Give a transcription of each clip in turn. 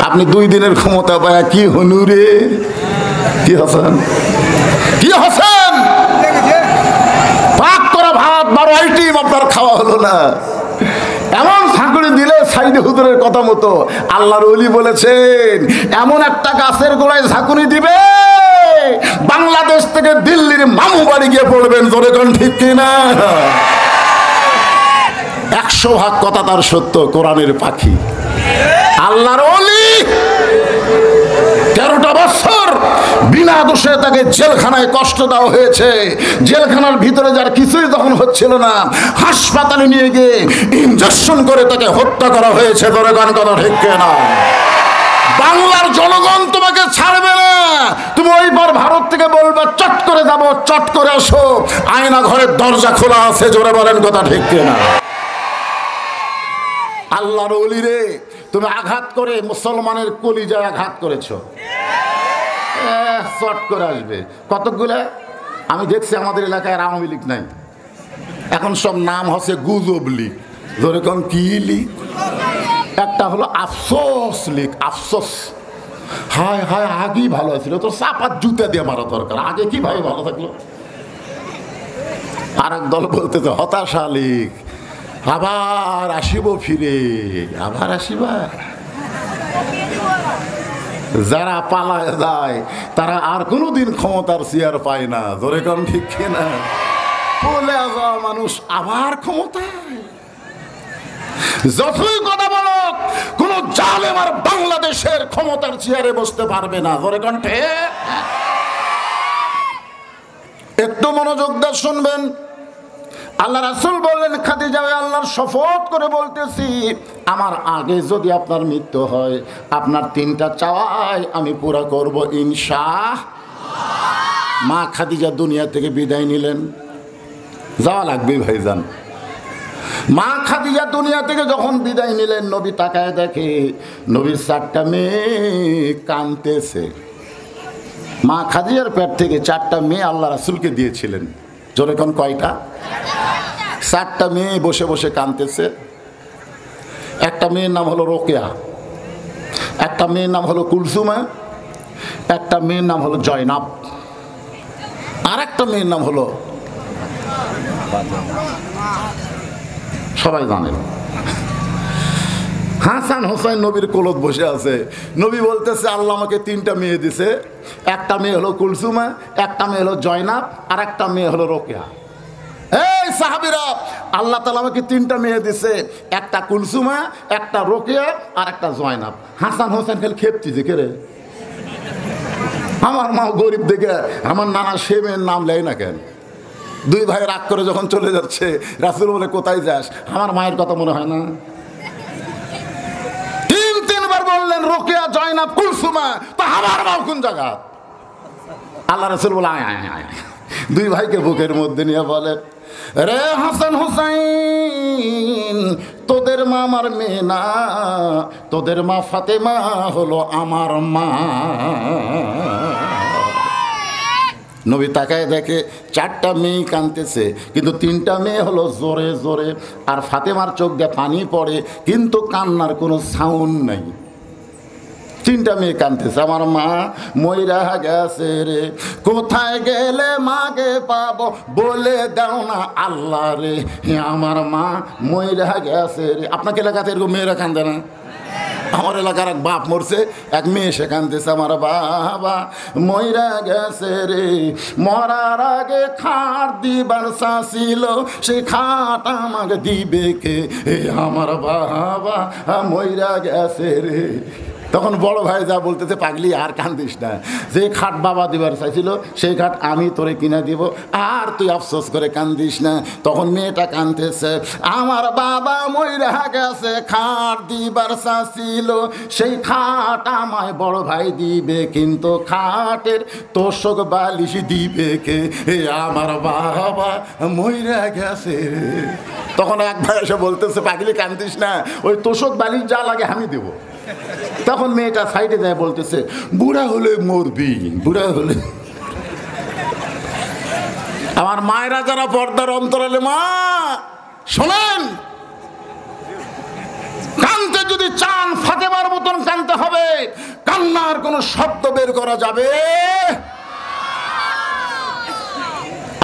আপনি 2 দিনের ক্ষমতা পায় কি হনুরে, কি হাসান, কি হাসান, পাক করা ভাত 12 আইটেম আপনার খাওয়া হলো না। এমন ঝাঁকুনি দিলে সাইদে হুজুরের কথা মতো আল্লাহর ওলি বলেছেন এমন একটা গাছের গোড়ায় ঝাঁকুনি দিবে বাংলাদেশ থেকে দিল্লির মামু বাড়ি গিয়ে পড়বেন। জোরে কোন ঠিক কিনা? 100 ভাগ কথা তার সত্য। কোরআনের পাখি আল্লাহর ওলি 13টা বছর বিনা দোষে তাকে জেলখানায় কষ্ট দেওয়া হয়েছে। জেলখানার ভিতরে যার কিছুই তখন হচ্ছিল না, হাসপাতালে নিয়ে গিয়ে ইনজেকশন করে তাকে হত্যা করা হয়েছে। ধরে গান কথা ঠিক না? বাংলার জনগণ তোমাকে ছাড়বে না। তুমি ওইবার ভারত থেকে বলবে চট করে যাবো, চট করে আসো, আয়না ঘরের দরজা খোলা আছে। জোরে বলেন কথা ঠিক না? আল্লাহর ওলি রে, তুমি আঘাত করে মুসলমানের কলিজায় আঘাত করেছো, চট করে আসবে। কতগুলো আমি দেখছি আমাদের এলাকায় আওয়ামী লীগ নাই, এখন সব নাম হচ্ছে গুজব লীগ। ধরে কোন কি লীগ? একটা হলো আফসোস লীগ। আফসোস, হায় হায় আগেই ভালো ছিল, তো চাপাত জুতা দিয়ে মারা দরকার, আগে কিভাবে ভালো থাকলো। আর এক দল বলতেছে হতাশা লীগ, আবার আসিব ফিরে, আবার আসিবা। যারা পালায় যায় তারা আর কোনোদিন ক্ষমতার চেয়ার পায় না। ধরে কোন ঠিক না? বলে যাওয়া মানুষ আবার ক্ষমতায়। যতই কথা বলো, কোন জালেম আর বাংলাদেশের ক্ষমতার চেয়ারে বসতে পারবে না। ধরে কোন ঠিক? একটু মনোযোগ দিয়ে শুনবেন। আল্লাহ রাসূল বললেন খাদিজা, আল্লাহর শপথ করে বলতেছি, আমার আগে যদি আপনার মৃত্যু হয় আপনার 3টা চাওয়াই আমি পুরা করব ইনশাআল্লাহ। মা খাদিজা দুনিয়া থেকে বিদায় নিলেন, যাওয়া লাগবে ভাইজান। মা খাদিজা দুনিয়া থেকে যখন বিদায় নিলেন, নবী তাকায় দেখে নবীর 4টা মেয়ে কাঁদতেছে। মা খাদিজার পেট থেকে 4টা মেয়ে আল্লাহ রাসূলকে দিয়েছিলেন। জোরে কোন কয়টা? 4টা মেয়ে বসে বসে কাঁদতেছে। একটা মেয়ের নাম হলো রোকেয়া, একটা মেয়ের নাম হলো কুলসুমা, একটা মেয়ের নাম হলো জয়নাব, আর একটা মেয়ের নাম হলো সবাই জানেন হাসান হোসেন। নবীর কোলত বসে আছে। নবী বলতেছে আল্লাহ আমাকে 3টা মেয়ে দিছে, একটা মেয়ে হলো কুলসুমা, একটা মেয়ে হলো জয়নাব, আর একটা মেয়ে হলো রোকেয়া। এই সাহাবীরা, আল্লাহ তাআলা আমাকে 3টা মেয়ে দিছে, একটা কুলসুমা, একটা রোকেয়া, আর একটা জয়নাব। হাসান হোসেন খেল খেপতি যে রে, আমার মা গরিব দেখে আমার নানা সে মেয়ের নাম লেয় না কেন? 2 ভাই রাগ করে যখন চলে যাচ্ছে, রাসূল বলে কোথায় যাস? আমার মায়ের কথা মনে হয় না? 3বার বললেন রোকেয়া, জয়নাব, কুলসুমা, তো আমার মা কোন জায়গা? আল্লাহ রাসূল বলে আয় আয় আয়। 2 ভাইকে বুকের মধ্যে নিয়ে বলে, রে হাসান হুসাইন, তোদের মা আমার মেয়ে না, তোদের মা ফাতেমা হলো আমার মা। নবী তাকায় দেখে 4টা মেয়ে কাঁদতেছে, কিন্তু 3টা মেয়ে হলো জোরে জোরে, আর ফাতেমার চোখ দিয়ে পানি পড়ে, কিন্তু কান্নার কোনো সাউন্ড নাই। 3টা মেয়ে কাঁদতেছে, আমার মা মইরা গেছে রে, কোথায় গেলে মাকে পাবো বলে দাও না আল্লাহ রে, আমার মা মইরা গেছে রে। আপনাকে এলাকাতে এরকম মেয়েরা কাঁদে না? আমার এলাকার এক বাপ মরছে, এক মেয়ে সে কাঁদতেছে, আমার বাবা মইরা গেছে রে, মরার আগে খাট দিবার চাছিল, সেই খাট আমাকে দিবে কে, আমার বাবা মইরা গেছে রে। তখন বড় ভাই যা বলতেছে, পাগলি আর কান্দিস না, যে খাট বাবা দিবার চাইছিল সেই খাট আমি তোরে কিনা দিব, আর তুই আফসোস করে কান্দিস না। তখন মেয়েটা কাঁদতেছে, আমার বাবা মইরা গেছে, খাট দিবার চাইছিল, সেই খাট আমায় বড় ভাই দিবে, কিন্তু খাটের তোষক বালিশ দিবে কে, আমার বাবা মইরা গেছে। তখন এক ভাই এসে বলতেছে, পাগলি কান্দিস না, ওই তোষক বালিশ যা লাগে আমি দেবো। তখন মেয়েটা সাইডে যায় বলতেছে, বুড়া হলে মরবি, বুড়া হলে। আমার মায়েরা যারা পর্দার অন্তরালে মা শোনেন, কানতে যদি চান ফাতেমার মতন কানতে হবে। কোনো শব্দ বের করা যাবে?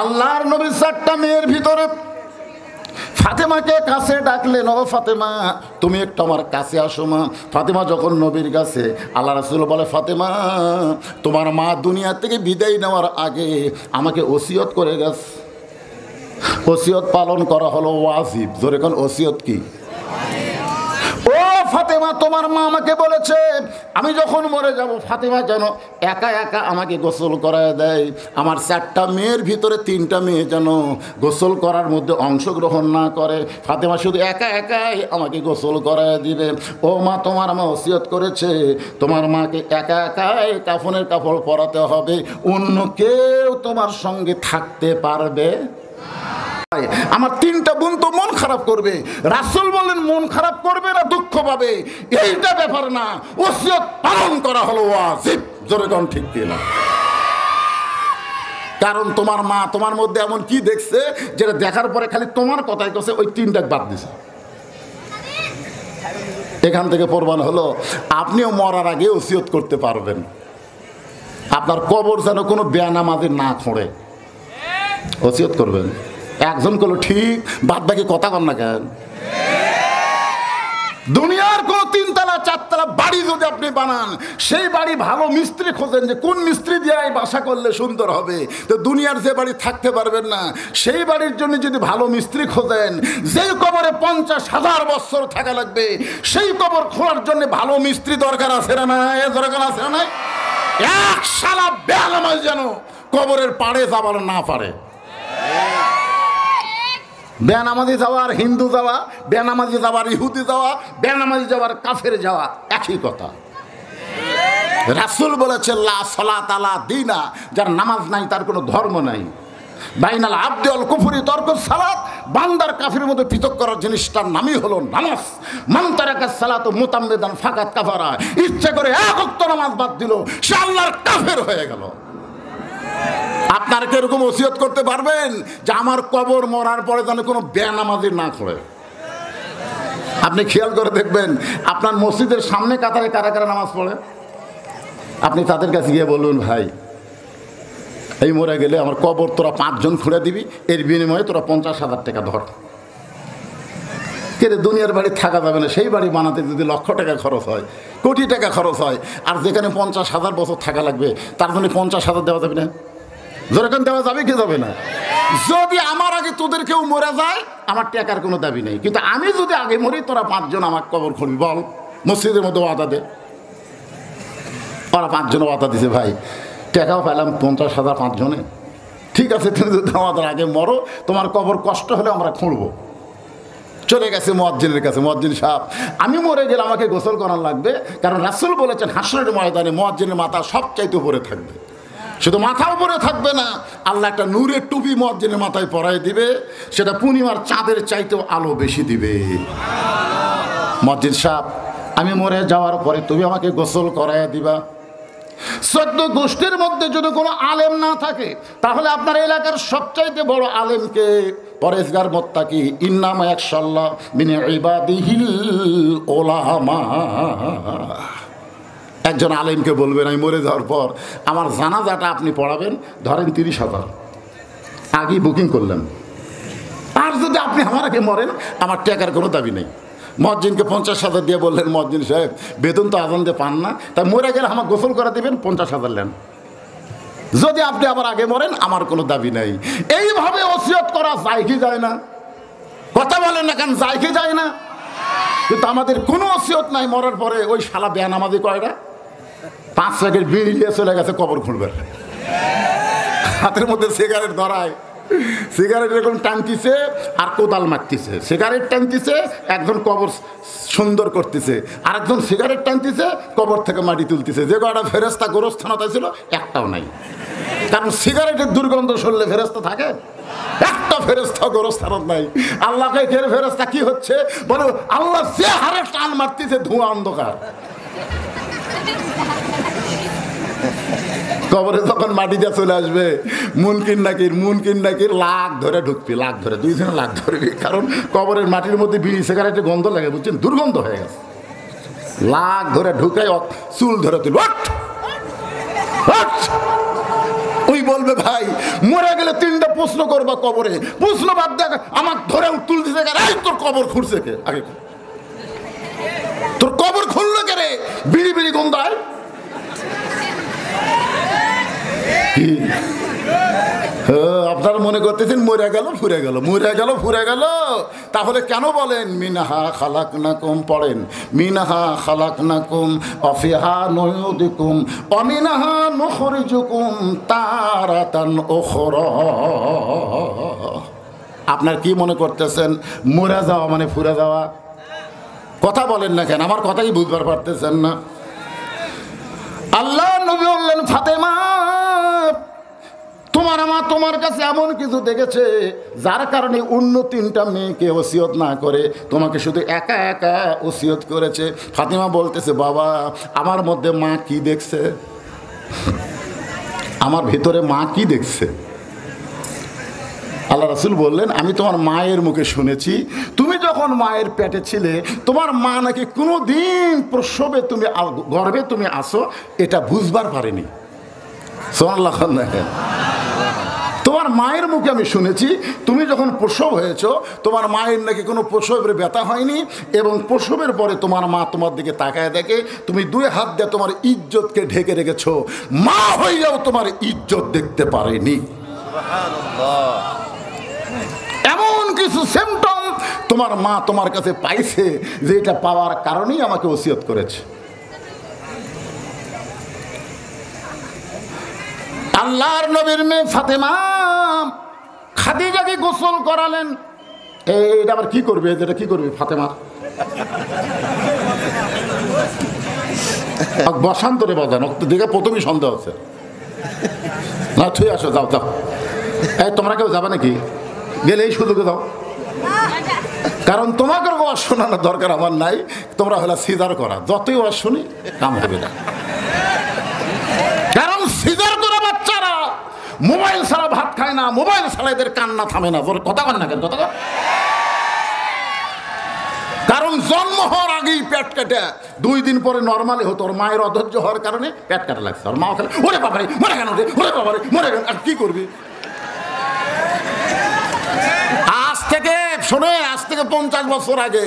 আল্লাহর নবী 4টা মেয়ের ভিতরে ফাতেমাকে কাছে ডাকলেন, ও ফাতেমা তুমি একটু আমার কাছে আসো মা। ফাতেমা যখন নবীর কাছে, আল্লাহ রাসূল বলে, ফাতেমা তোমার মা দুনিয়া থেকে বিদায় নেওয়ার আগে আমাকে ওসিয়ত করে গেছে। ওসিয়ত পালন করা হলো ওয়াজিব। জোরে কোন ওসিয়ত কি? ও ফাতেমা তোমার মা আমাকে বলেছে আমি যখন মরে যাব ফাতেমা যেন একা একা আমাকে গোসল করায় দেয়। আমার 4টা মেয়ের ভিতরে 3টা মেয়ে যেন গোসল করার মধ্যে অংশগ্রহণ না করে, ফাতেমা শুধু একা একাই আমাকে গোসল করায় দিবে। ও মা তোমার মা ওসিয়ত করেছে তোমার মাকে একা একাই কাফনের কাপড় পরাতে হবে, অন্য কেউ তোমার সঙ্গে থাকতে পারবে। আমার 3টা বোন তো মন খারাপ করবে। রাসূল বলেন মন খারাপ করবে না দুঃখ পাবে, এইটা ব্যাপার না, ওসিয়ত পালন করা হলো ওয়াজিব। জোরে কোন ঠিক কিনা? কারণ তোমার মা তোমার মধ্যে এমন কি দেখছে যেটা দেখার পরে খালি তোমার কথাই কছে ওই 3টা বাদ দিছে। এখান থেকে প্রমাণ হলো আপনিও মরার আগে ওসিয়ত করতে পারবেন, আপনার কবর যেন কোনো বেনামাজি না খোঁড়ে, ওসিয়ত করবেন। একজন করলো ঠিক, বাদ বাকি কথা কন না কেন? দুনিয়ার কোন 3তলা 4তলা বাড়ি যদি আপনি বানান, সেই বাড়ি ভালো মিস্ত্রি খোঁজেন যে কোন মিস্ত্রি দিয়ে বাসা করলে সুন্দর হবে, তো দুনিয়ার যে বাড়ি থাকতে পারবেন না সেই বাড়ির জন্য যদি ভালো মিস্ত্রি খোঁজেন, যেই কবরে 50,000 বছর থাকা লাগবে সেই কবর খোঁড়ার জন্য ভালো মিস্ত্রি দরকার আছে না? দরকার আছে না? এক শালা বেনামাজ যেন কবরের পাড়ে যাবার না পারে। বেনামাজি যাওয়ার হিন্দু যাওয়া, বেনামাজি যাওয়ার ইহুদি যাওয়া, বেনামাজি যাওয়ার কাফের যাওয়া একই কথা। রাসূল বলেছে লা সালাতা লা দীনা, যার নামাজ নাই তার কোনো ধর্ম নাই। বাইনাল আবদি ওয়াল কুফরি তারকুস সালাত, বান্দার কাফিরের মধ্যে পৃথক করার জিনিসটার নামই হলো নামাজ। মান তারাকাস সালাতু মুতাম্মিদান ফাকাত কাফারা, ইচ্ছা করে এক ওয়াক্ত নামাজ বাদ দিল সে আল্লাহর কাফের হয়ে গেল। আপনারা কি এরকম ওসিয়ত করতে পারবেন যে আমার কবর মরার পরে যেন কোনো বেনামাজি না করে? আপনি খেয়াল করে দেখবেন আপনার মসজিদের সামনে কাতারে কারা কারা নামাজ পড়ে, আপনি তাদের কাছে গিয়ে বলুন ভাই এই মরে গেলে আমার কবর তোরা 5 জন খুঁড়ে দিবি, এর বিনিময়ে তোরা 50,000 টাকা ধর। কিন্তু দুনিয়ার বাড়ি থাকা যাবে না, সেই বাড়ি বানাতে যদি লক্ষ টাকা খরচ হয়, কোটি টাকা খরচ হয়, আর যেখানে 50,000 বছর থাকা লাগবে তার জন্য 50,000 দেওয়া যাবে না? যেরকম দেওয়া যাবে কি যাবে না? যদি আমার আগে তোদের কেউ মরে যায় আমার টাকার কোনো দাবি নেই, কিন্তু আমি যদি আগে মরি তোরা 5 জন আমার কবর খুঁড়বি, বল মসজিদের মধ্যে ওয়াদা দে। ওরা 5 জন ওয়াদা দিছে, ভাই টাকাও পেলাম 50,000 5 জনে, ঠিক আছে তুমি যদি আমাদের আগে মরো তোমার কবর কষ্ট হলে আমরা খুঁড়বো। চলে গেছে মুয়াজ্জিনের কাছে, মুয়াজ্জিন সাহেব আমি মরে গেলে আমাকে গোসল করার লাগবে, কারণ রাসূল বলেছেন হাসরের ময়দানে মুয়াজ্জিনের মাথা সবচাইতে উপরে থাকবে। শুধু মাথা উপরে থাকবে না, আল্লাহ একটা নূরের টুপি মুয়াজ্জিনের মাথায় পরায় দিবে, সেটা পূর্ণিমার চাঁদের চাইতেও আলো বেশি দিবে। মুয়াজ্জিন সাহেব আমি মরে যাওয়ার পরে তুমি আমাকে গোসল করায় দিবা। 14 গোষ্ঠীর মধ্যে যদি কোনো আলেম না থাকে তাহলে আপনার এলাকার সবচাইতে বড় আলেমকে পরেজগার মুত্তাকি ইন্নামা ইয়াখশাল্লাহ মিন ইবাদিহিল উলামা। একজন আলেমকে বলবেন আমি মরে যাওয়ার পর আমার জানাজাটা আপনি পড়াবেন, ধরেন 30,000 আগেই বুকিং করলেন, আর যদি আপনি আমার আগে মরেন আমার টাকার কোনো দাবি নেই। মুয়াজ্জিনকে 50,000 দিয়ে বললেন মুয়াজ্জিন সাহেব বেতন তো আজান দিয়ে পান না, তাই মরে গেলে আমার গোসল করে দেবেন, 50,000 নেন, যদি আপনি আবার আগে মরেন আমার কোনো দাবি নাই। এইভাবে ওসিয়ত করা যায় কি যায় না? কথা বলেন না কেন, যায় কি যায় না? কিন্তু আমাদের কোনো ওসিয়ত নাই, মরার পরে ওই শালা বেনামাজি কয়টা 5 প্যাকেট বিড়ি নিয়ে চলে গেছে কবর খুঁড়বে, হাতের মধ্যে সিগারেট ধরায়, সিগারেট এরকম টানতিছে আর কোদাল মারতিছে, সিগারেট টানতিছে একজন কবর সুন্দর করতেছে, আরেকজন সিগারেট টানতিছে কবর থেকে মাটি তুলতেছে। যে কয়টা ফেরেস্তা গোরস্থানতা ছিল একটাও নাই, কারণ সিগারেটের দুর্গন্ধ শুনলে ফেরেস্তা থাকে? একটা ফেরেস্তা গোরস্থানত নাই। আল্লাহকে ফের ফেরেস্তা কি হচ্ছে বলো, আল্লাহ যে হারে টান মারতেছে ধোঁয়া অন্ধকার। কবরে যখন মাটি দিয়ে চলে আসবে মুনকির নাকির লাখ ধরে ঢুকবি, লাখ ধরে 2 দিনে লাখ ধরবি, কারণ কবরের মাটির মধ্যে বিড়ি সিগারেটের গন্ধ লাগে, বুঝছেন, দুর্গন্ধ হয়ে গেছে। লাখ ধরে ঢুকাই চুল ধরে তুল, ওই বলবে ভাই মরে গেলে 3টা প্রশ্ন করবা কবরে, প্রশ্ন বাদ দেখ আমার ধরে তুলতে তোর কবর খুঁড়ছে কে, আগে তোর কবর খুললো কে রে, বিড়ি বিড়ি গন্ধায়। আপনারা মনে করতেছেন মরে গেল ফুরে গেল, মরে গেল ফুরে গেল। তাহলে কেন বলেন মিনহা খালাকনাকুম, পড়েন মিনহা খালাকনাকুম অফিহা নুইদুকুম অমিনহা নুখরিজুকুম তারাতান উখরা। আপনার কি মনে করতেছেন মরে যাওয়া মানে ফুরে যাওয়া? কথা বলেন না কেন, আমার কথাই বুঝবার পারতেছেন না। আল্লাহ নবী বললেন ফাতেমা তোমার মা তোমার কাছে এমন কিছু দেখেছে যার কারণে অন্য 3টা মেয়েকে ওসিয়ত না করে তোমাকে শুধু একা একা ওসিয়ত করেছে। ফাতেমা বলতেছে বাবা আমার মধ্যে মা কি দেখছে, আমার ভিতরে মা কি দেখছে? আল্লাহ রাসূল বললেন আমি তোমার মায়ের মুখে শুনেছি তুমি যখন মায়ের পেটে ছিলে তোমার মা নাকি কোনো দিন প্রসবে তুমি গর্ভে তুমি আসো এটা বুঝবার পারেনি। সুবহানাল্লাহ। তোমার মায়ের মুখে আমি শুনেছি তুমি যখন প্রসব হয়েছ তোমার মায়ের নাকি কোনো প্রসবের ব্যথা হয়নি, এবং প্রসবের পরে তোমার মা তোমার দিকে তাকায় দেখে তুমি 2 হাত দিয়ে তোমার ইজ্জতকে ঢেকে রেখেছ, মা হইয়াও তোমার ইজ্জত দেখতে পারেনি। এমন কিছু সিম্পটম তোমার মা তোমার কাছে পাইছে যে এটা পাওয়ার কারণেই আমাকে ওসিয়ত করেছে। আল্লাহর নবীর মেয়ে ফাতেমা খাদিজাকে গোসল করালেন। এইটা আবার কি করবে, যেটা কি করবে ফাতেমা? বসান্তরে বাজান দিকে প্রথমেই সন্দেহ আছে না, ছুঁয়ে আসো, যাও যাও। এই তোমরা কেউ যাবে নাকি? গেলে এই সুযোগে যাও, কারণ তোমাকে ওয়াজ শোনানোর দরকার আমার নাই। তোমরা হলো সিজার করা, যতই ওয়াজ শুনি কাম হবে না। কারণ সিজার করা বাচ্চারা মোবাইল ছাড়া ভাত খায় না, মোবাইল ছাড়া এদের কান্না থামে না। কথা কন না কেন? কথা কারণ জন্ম হওয়ার আগেই পেট কাটে, 2 দিন পরে নর্মালি হতো। ওর মায়ের অধৈর্য হওয়ার কারণে পেট কাটা লাগছে। ওর মা খেলে ওরে বাবারে মরে কেন রে, ওরে বাবারে মরে কেন। আর কি করবি? আজ থেকে 50 বছর আগে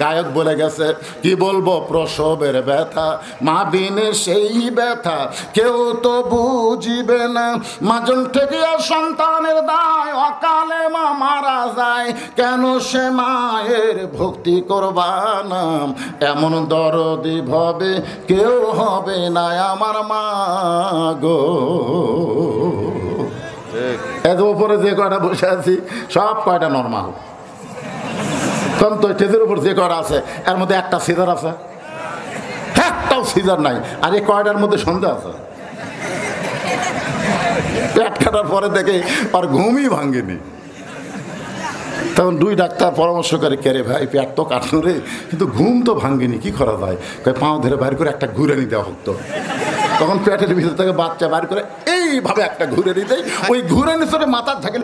গায়ক বলে গেছে কি বলবো প্রসবের ব্যথা মা বিনে সেই ব্যথা কেউ তো বুঝিবে না, মাজন থেকে সন্তানের দায় অকালে মা মারা যায়, কেন সে মায়ের ভক্তি করবা না, এমন দরদি ভাবে কেউ হবে না আমার মা গো। এত উপরে যে কয়টা বসে আছি সব কয়টা নর্মাল, কারণ তো স্টেজের উপর যে কয়টা আছে এর মধ্যে একটা সিজার আছে, একটাও সিজার নাই। আর এই কয়টার মধ্যে সন্দেহ আছে। পেট কাটার পরে দেখে আর ঘুমই ভাঙেনি। তখন 2 ডাক্তার পরামর্শ করে কেরে ভাই পেট তো কাটলো রে, কিন্তু ঘুম তো ভাঙেনি, কি করা যায়? পাও ধরে বাইর করে একটা ঘুরানি দেওয়া হতো। তখন পেটের ভিতর থেকে বাচ্চা বাইর করে এইভাবে একটা ঘুরে দিতেই ওই ঘুরানি চড়ে মাথার থাকেন